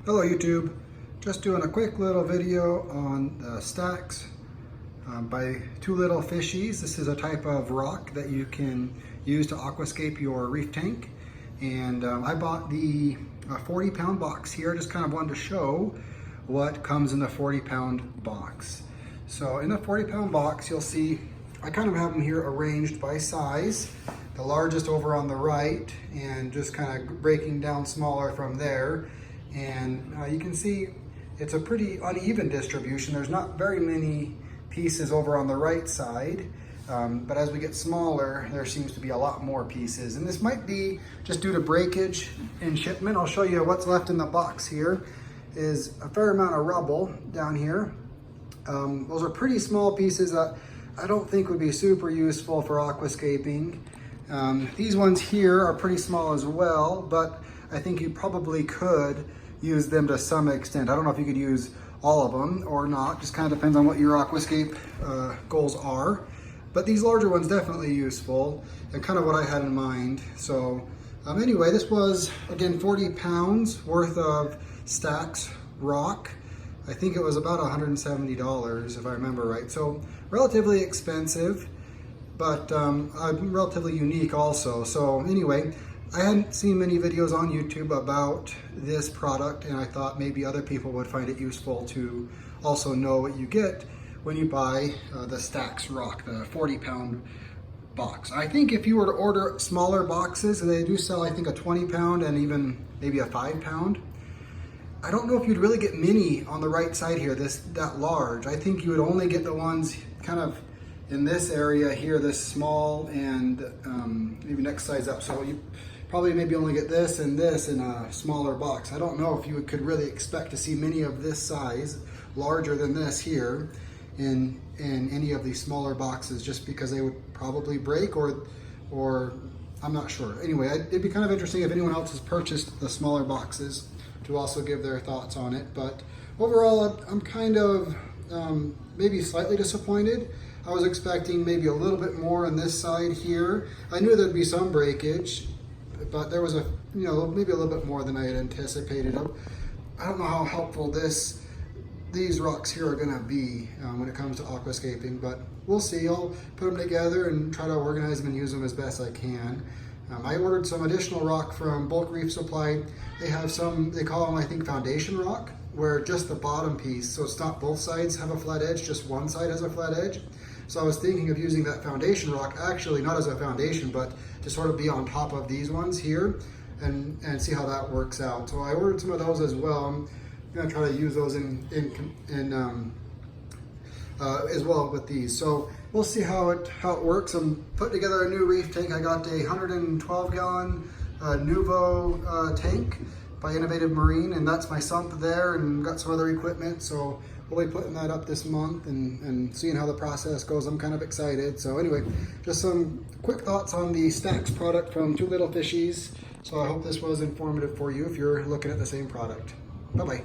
Hello YouTube, just doing a quick little video on the Stax by Two Little Fishies. This is a type of rock that you can use to aquascape your reef tank. And I bought the 40-pound box here. Just kind of wanted to show what comes in the 40-pound box. So in the 40-pound box, you'll see I kind of have them here arranged by size. The largest over on the right, and just kind of breaking down smaller from there. And you can see it's a pretty uneven distribution. There's not very many pieces over on the right side, but as we get smaller, there seems to be a lot more pieces. And this might be just due to breakage in shipment. I'll show you what's left in the box here. Is a fair amount of rubble down here. Those are pretty small pieces that I don't think would be super useful for aquascaping. These ones here are pretty small as well, but I think you probably could use them to some extent. I don't know if you could use all of them or not. Just kind of depends on what your aquascape goals are. But these larger ones definitely useful, and kind of what I had in mind. So anyway, this was, again, 40 pounds worth of Stax rock. I think it was about $170 if I remember right. So relatively expensive, but relatively unique also. So anyway, I hadn't seen many videos on YouTube about this product, and I thought maybe other people would find it useful to also know what you get when you buy the Stax rock, the 40-pound box. I think if you were to order smaller boxes, they do sell, I think, a 20-pound and even maybe a 5-pound. I don't know if you'd really get many on the right side here, that large. I think you would only get the ones kind of in this area here, this small, and maybe next size up. So you probably maybe only get this and this in a smaller box. I don't know if you could really expect to see many of this size, larger than this here, in any of these smaller boxes, just because they would probably break, or I'm not sure. Anyway, it'd be kind of interesting if anyone else has purchased the smaller boxes to also give their thoughts on it. But overall, I'm kind of maybe slightly disappointed. I was expecting maybe a little bit more on this side here. I knew there'd be some breakage, but there was maybe a little bit more than I had anticipated. I don't know how helpful these rocks here are gonna be when it comes to aquascaping, but we'll see. I'll put them together and try to organize them and use them as best I can. I ordered some additional rock from Bulk Reef Supply. They have some, they call them, I think, foundation rock, where just the bottom piece, so it's not both sides have a flat edge, just one side has a flat edge. So I was thinking of using that foundation rock, actually not as a foundation, but to sort of be on top of these ones here and see how that works out. So I ordered some of those as well. I'm gonna try to use those as well with these. So we'll see how it works. I'm putting together a new reef tank. I got a 112-gallon Nuvo tank by Innovative Marine, and that's my sump there, and got some other equipment. So we'll be putting that up this month and seeing how the process goes. I'm kind of excited. So anyway, just some quick thoughts on the Stax product from Two Little Fishies. So I hope this was informative for you if you're looking at the same product. Bye-bye.